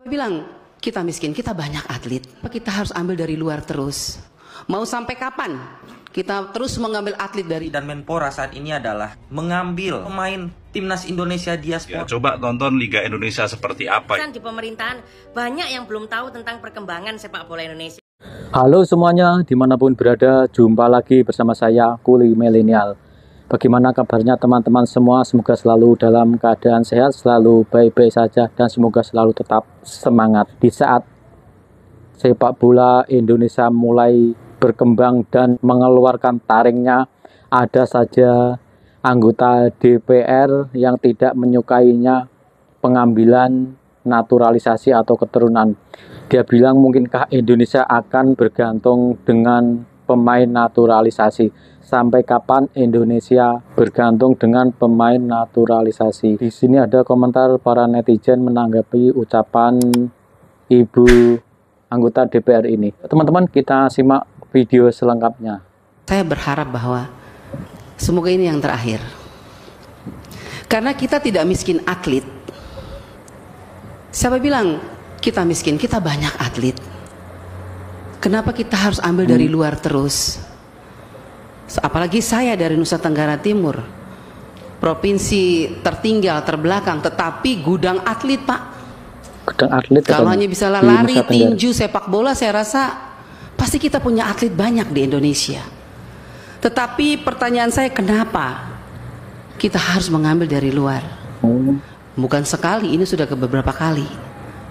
Bilang kita miskin, kita banyak atlet, kita harus ambil dari luar terus. Mau sampai kapan kita terus mengambil atlet dari dan Menpora saat ini adalah mengambil pemain timnas Indonesia diaspora. Ya, coba tonton Liga Indonesia seperti apa. Di pemerintahan banyak yang belum tahu tentang perkembangan sepak bola Indonesia. Halo semuanya, dimanapun berada, jumpa lagi bersama saya Kuli Milenial. Bagaimana kabarnya teman-teman semua? Semoga selalu dalam keadaan sehat, selalu baik-baik saja, dan semoga selalu tetap semangat. Di saat sepak bola Indonesia mulai berkembang dan mengeluarkan taringnya, ada saja anggota DPR yang tidak menyukainya pengambilan naturalisasi atau keturunan. Dia bilang mungkinkah Indonesia akan bergantung dengan pemain naturalisasi? Sampai kapan Indonesia bergantung dengan pemain naturalisasi? Di sini ada komentar para netizen menanggapi ucapan ibu anggota DPR ini. Teman-teman, kita simak video selengkapnya. Saya berharap bahwa semoga ini yang terakhir. Karena kita tidak miskin atlet. Siapa bilang kita miskin? Kita banyak atlet. Kenapa kita harus ambil dari luar terus? Apalagi saya dari Nusa Tenggara Timur, provinsi tertinggal, terbelakang, tetapi gudang atlet, Pak. Gudang atlet. Kalau hanya bisa lari, tinju, sepak bola, saya rasa pasti kita punya atlet banyak di Indonesia. Tetapi pertanyaan saya, kenapa kita harus mengambil dari luar? Bukan sekali, ini sudah beberapa kali.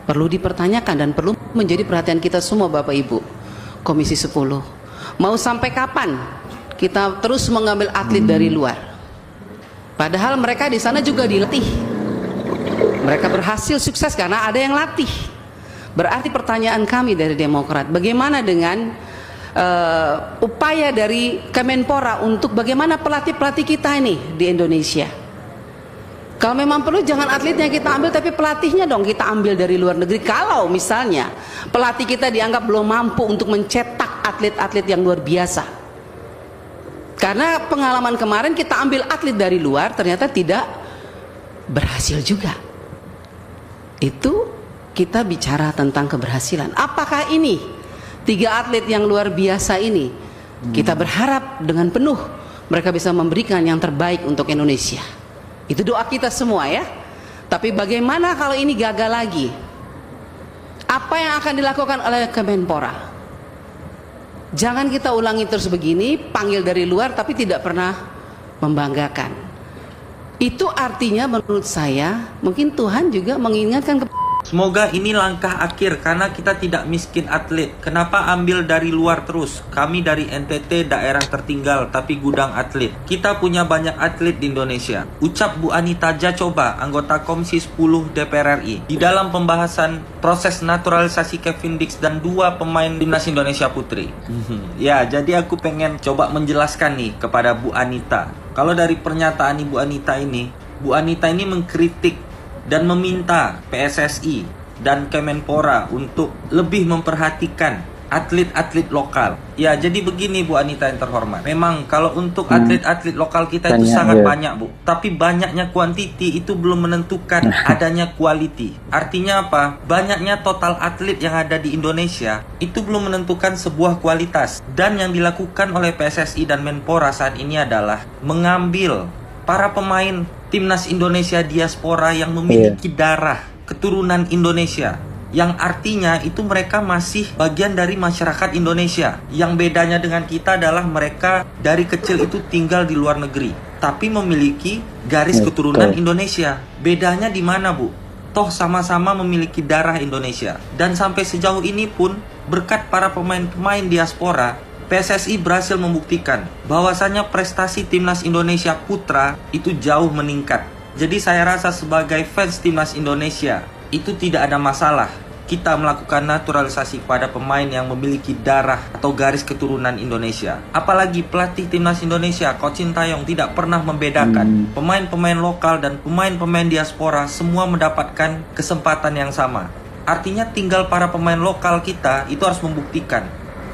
Perlu dipertanyakan dan perlu menjadi perhatian kita semua, Bapak Ibu Komisi 10. Mau sampai kapan kita terus mengambil atlet dari luar? Padahal mereka di sana juga dilatih. Mereka berhasil sukses karena ada yang latih. Berarti pertanyaan kami dari Demokrat, bagaimana dengan upaya dari Kemenpora untuk bagaimana pelatih-pelatih kita ini di Indonesia? Kalau memang perlu jangan atletnya kita ambil, tapi pelatihnya dong kita ambil dari luar negeri. Kalau misalnya pelatih kita dianggap belum mampu untuk mencetak atlet-atlet yang luar biasa. Karena pengalaman kemarin kita ambil atlet dari luar ternyata tidak berhasil juga. Itu kita bicara tentang keberhasilan. Apakah ini 3 atlet yang luar biasa ini kita berharap dengan penuh mereka bisa memberikan yang terbaik untuk Indonesia? Itu doa kita semua ya. Tapi bagaimana kalau ini gagal lagi? Apa yang akan dilakukan oleh Kemenpora? Jangan kita ulangi terus begini, panggil dari luar tapi tidak pernah membanggakan. Itu artinya menurut saya mungkin Tuhan juga mengingatkan Semoga ini langkah akhir karena kita tidak miskin atlet. Kenapa ambil dari luar terus? Kami dari NTT daerah tertinggal tapi gudang atlet. Kita punya banyak atlet di Indonesia. Ucap Bu Anita Jacoba, anggota Komisi 10 DPR RI. Di dalam pembahasan proses naturalisasi Kevin Dix dan 2 pemain timnas Indonesia putri. Ya, jadi aku pengen coba menjelaskan nih kepada Bu Anita. Kalau dari pernyataan Ibu Anita ini, Bu Anita ini mengkritik dan meminta PSSI dan Kemenpora untuk lebih memperhatikan atlet-atlet lokal. Ya, jadi begini Bu Anita yang terhormat. Memang kalau untuk atlet-atlet lokal kita itu sangat banyak, Bu. Tapi banyaknya kuantiti itu belum menentukan adanya quality. Artinya apa? Banyaknya total atlet yang ada di Indonesia itu belum menentukan sebuah kualitas. Dan yang dilakukan oleh PSSI dan Menpora saat ini adalah mengambil para pemain timnas Indonesia diaspora yang memiliki darah keturunan Indonesia, yang artinya itu mereka masih bagian dari masyarakat Indonesia. Yang bedanya dengan kita adalah mereka dari kecil itu tinggal di luar negeri tapi memiliki garis keturunan Indonesia. Bedanya di mana, Bu? Toh sama-sama memiliki darah Indonesia. Dan sampai sejauh ini pun berkat para pemain-pemain diaspora, PSSI berhasil membuktikan bahwasannya prestasi timnas Indonesia putra itu jauh meningkat. Jadi saya rasa sebagai fans timnas Indonesia itu tidak ada masalah kita melakukan naturalisasi pada pemain yang memiliki darah atau garis keturunan Indonesia. Apalagi pelatih timnas Indonesia, Coach Sintayong, tidak pernah membedakan pemain-pemain lokal dan pemain-pemain diaspora semua mendapatkan kesempatan yang sama. Artinya tinggal para pemain lokal kita itu harus membuktikan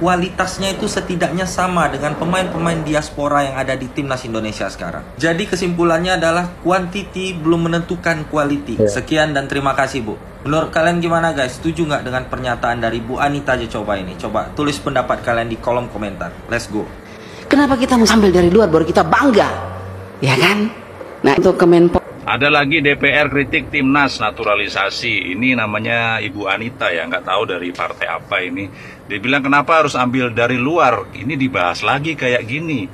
kualitasnya itu setidaknya sama dengan pemain-pemain diaspora yang ada di timnas Indonesia sekarang. Jadi kesimpulannya adalah quantity belum menentukan quality. Sekian dan terima kasih Bu. Menurut kalian gimana guys? Setuju nggak dengan pernyataan dari Bu Anita Jacoba ini? Coba tulis pendapat kalian di kolom komentar. Let's go. Kenapa kita mau ambil dari luar baru kita bangga? Ya kan? Nah, untuk Kemenpora. Ada lagi DPR kritik timnas naturalisasi. Ini namanya Ibu Anita ya, nggak tahu dari partai apa ini. Dia bilang kenapa harus ambil dari luar? Ini dibahas lagi kayak gini.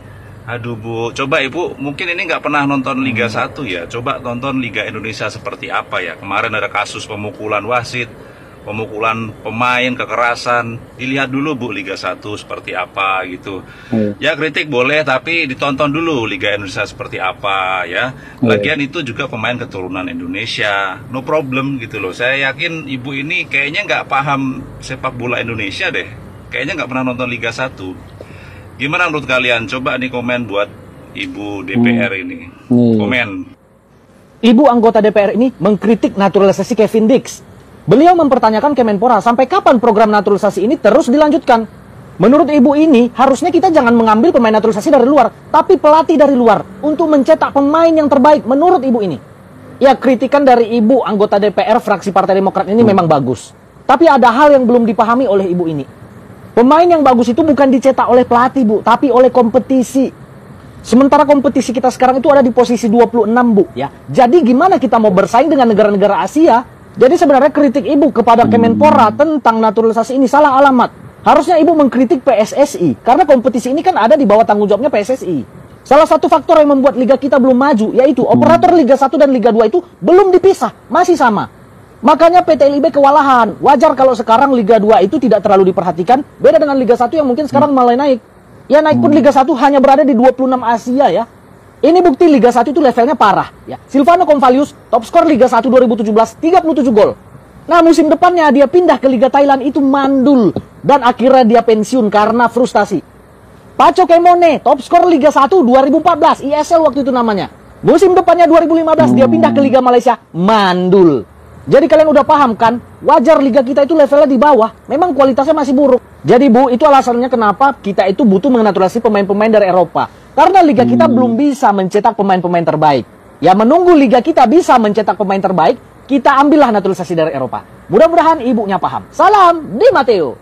Aduh Bu, coba Ibu, mungkin ini nggak pernah nonton Liga 1 ya. Coba tonton Liga Indonesia seperti apa ya. Kemarin ada kasus pemukulan wasit, pemukulan pemain, kekerasan. Dilihat dulu Bu Liga 1 seperti apa gitu. Ya kritik boleh, tapi ditonton dulu Liga Indonesia seperti apa ya. Lagian itu juga pemain keturunan Indonesia. No problem gitu loh. Saya yakin Ibu ini kayaknya nggak paham sepak bola Indonesia deh. Kayaknya nggak pernah nonton Liga 1. Gimana menurut kalian? Coba nih komen buat Ibu DPR ini. Komen. Ibu anggota DPR ini mengkritik naturalisasi Kevin Dix. Beliau mempertanyakan Kemenpora sampai kapan program naturalisasi ini terus dilanjutkan. Menurut Ibu ini, harusnya kita jangan mengambil pemain naturalisasi dari luar, tapi pelatih dari luar untuk mencetak pemain yang terbaik menurut Ibu ini. Ya, kritikan dari Ibu anggota DPR fraksi Partai Demokrat ini memang bagus. Tapi ada hal yang belum dipahami oleh Ibu ini. Pemain yang bagus itu bukan dicetak oleh pelatih, Bu, tapi oleh kompetisi. Sementara kompetisi kita sekarang itu ada di posisi 26, Bu, ya. Jadi gimana kita mau bersaing dengan negara-negara Asia? Jadi sebenarnya kritik Ibu kepada Kemenpora tentang naturalisasi ini salah alamat. Harusnya Ibu mengkritik PSSI, karena kompetisi ini kan ada di bawah tanggung jawabnya PSSI. Salah satu faktor yang membuat liga kita belum maju, yaitu operator Liga 1 dan Liga 2 itu belum dipisah, masih sama. Makanya PT LIB kewalahan. Wajar kalau sekarang Liga 2 itu tidak terlalu diperhatikan. Beda dengan Liga 1 yang mungkin sekarang mulai naik. Ya naik pun Liga 1 hanya berada di 26 Asia ya. Ini bukti Liga 1 itu levelnya parah ya. Silvano Convalius top skor Liga 1 2017 37 gol. Nah musim depannya dia pindah ke Liga Thailand itu mandul. Dan akhirnya dia pensiun karena frustasi. Paco Kemone top skor Liga 1 2014 ISL waktu itu namanya. Musim depannya 2015 dia pindah ke Liga Malaysia mandul. Jadi kalian udah paham kan, wajar liga kita itu levelnya di bawah, memang kualitasnya masih buruk. Jadi Bu, itu alasannya kenapa kita itu butuh menaturalisasi pemain-pemain dari Eropa. Karena liga kita belum bisa mencetak pemain-pemain terbaik. Ya menunggu liga kita bisa mencetak pemain terbaik, kita ambillah naturalisasi dari Eropa. Mudah-mudahan ibunya paham. Salam di Mateo.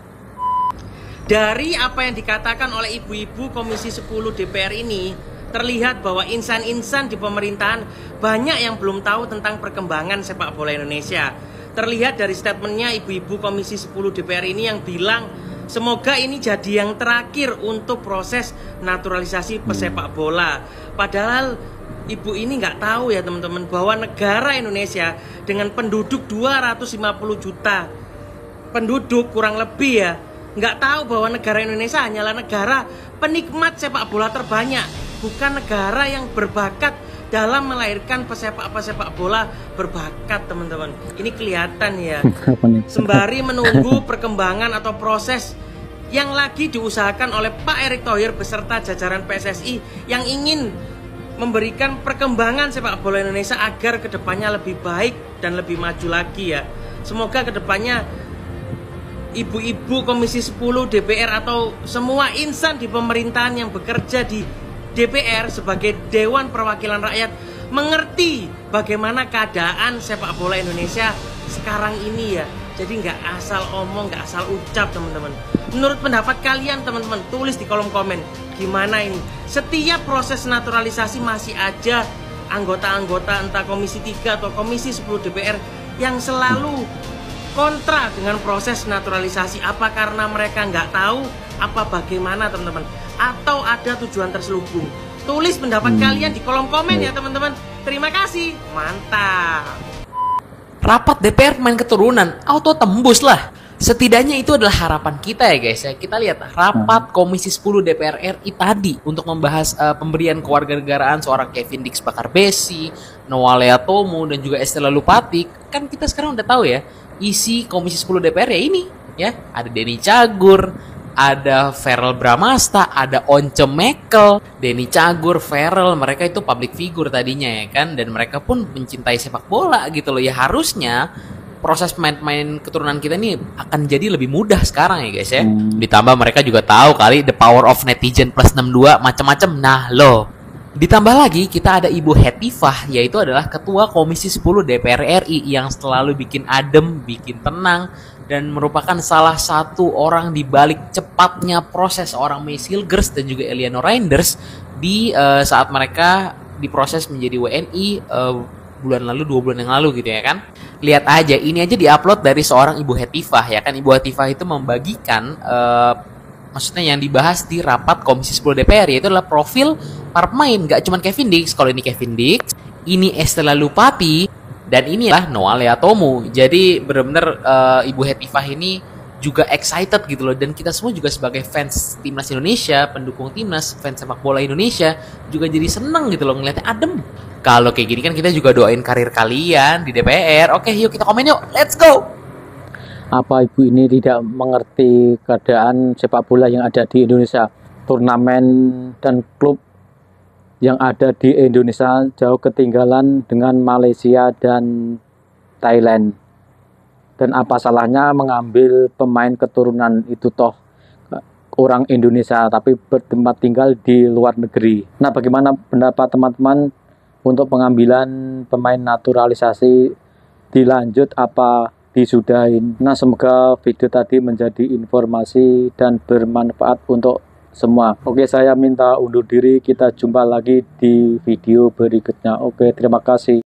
Dari apa yang dikatakan oleh ibu-ibu Komisi 10 DPR ini, terlihat bahwa insan-insan di pemerintahan banyak yang belum tahu tentang perkembangan sepak bola Indonesia. Terlihat dari statementnya ibu-ibu Komisi 10 DPR ini yang bilang semoga ini jadi yang terakhir untuk proses naturalisasi pesepak bola. Padahal ibu ini nggak tahu ya teman-teman bahwa negara Indonesia dengan penduduk 250 juta penduduk kurang lebih ya, nggak tahu bahwa negara Indonesia hanyalah negara penikmat sepak bola terbanyak. Bukan negara yang berbakat dalam melahirkan pesepak bola berbakat teman-teman. Ini kelihatan ya. Sembari menunggu perkembangan atau proses yang lagi diusahakan oleh Pak Erick Thohir beserta jajaran PSSI yang ingin memberikan perkembangan sepak bola Indonesia agar kedepannya lebih baik dan lebih maju lagi ya. Semoga kedepannya ibu-ibu Komisi 10 DPR atau semua insan di pemerintahan yang bekerja di DPR sebagai Dewan Perwakilan Rakyat mengerti bagaimana keadaan sepak bola Indonesia sekarang ini ya. Jadi nggak asal omong, nggak asal ucap teman-teman. Menurut pendapat kalian teman-teman, tulis di kolom komen gimana ini. Setiap proses naturalisasi masih aja anggota-anggota entah Komisi 3 atau Komisi 10 DPR yang selalu kontra dengan proses naturalisasi. Apa karena mereka nggak tahu? Apa bagaimana teman-teman? Atau ada tujuan terselubung? Tulis pendapat kalian di kolom komen ya teman-teman. Terima kasih, mantap. Rapat DPR pemain keturunan, auto tembus lah. Setidaknya itu adalah harapan kita ya guys ya. Kita lihat rapat Komisi 10 DPR RI tadi untuk membahas pemberian kewarganegaraan seorang Kevin Dix Bakarbesi, Noah Tomo dan juga Estella Lupati. Kan kita sekarang udah tahu ya isi Komisi 10 DPR ya ini ya. Ada Denny Cagur, ada Ferrell Bramasta, ada Once Mekel, Denny Cagur, Ferrell, mereka itu public figure tadinya ya kan, dan mereka pun mencintai sepak bola gitu loh. Ya harusnya proses pemain-pemain keturunan kita ini akan jadi lebih mudah sekarang ya guys ya. Ditambah mereka juga tahu kali the power of netizen plus 62 macam-macam. Nah loh, ditambah lagi kita ada Ibu Hetifah, yaitu adalah Ketua Komisi 10 DPR RI yang selalu bikin adem, bikin tenang, dan merupakan salah satu orang di balik cepatnya proses orang May Silgers dan juga Eliano Reinders di saat mereka diproses menjadi WNI bulan lalu, 2 bulan yang lalu gitu ya kan. Lihat aja, ini aja diupload dari seorang Ibu Hetifah ya kan. Ibu Hetifah itu membagikan maksudnya yang dibahas di rapat Komisi 10 DPR, yaitu adalah profil para pemain. Gak cuma Kevin Dix, kalau ini Kevin Dix, ini Estela Lupati, dan ini adalah Noah Leatomu. Jadi benar-benar Ibu Hetifah ini juga excited gitu loh. Dan kita semua juga sebagai fans timnas Indonesia, pendukung timnas, fans sepak bola Indonesia juga jadi seneng gitu loh ngeliatnya adem. Kalau kayak gini kan kita juga doain karir kalian di DPR. Oke, yuk kita komen yuk, let's go. Apa ibu ini tidak mengerti keadaan sepak bola yang ada di Indonesia? Turnamen dan klub yang ada di Indonesia jauh ketinggalan dengan Malaysia dan Thailand. Dan apa salahnya mengambil pemain keturunan itu toh orang Indonesia tapi bertempat tinggal di luar negeri. Nah, bagaimana pendapat teman-teman untuk pengambilan pemain naturalisasi, dilanjut apa disudahin? Nah, semoga video tadi menjadi informasi dan bermanfaat untuk semua. Oke, saya minta undur diri. Kita jumpa lagi di video berikutnya. Oke, terima kasih.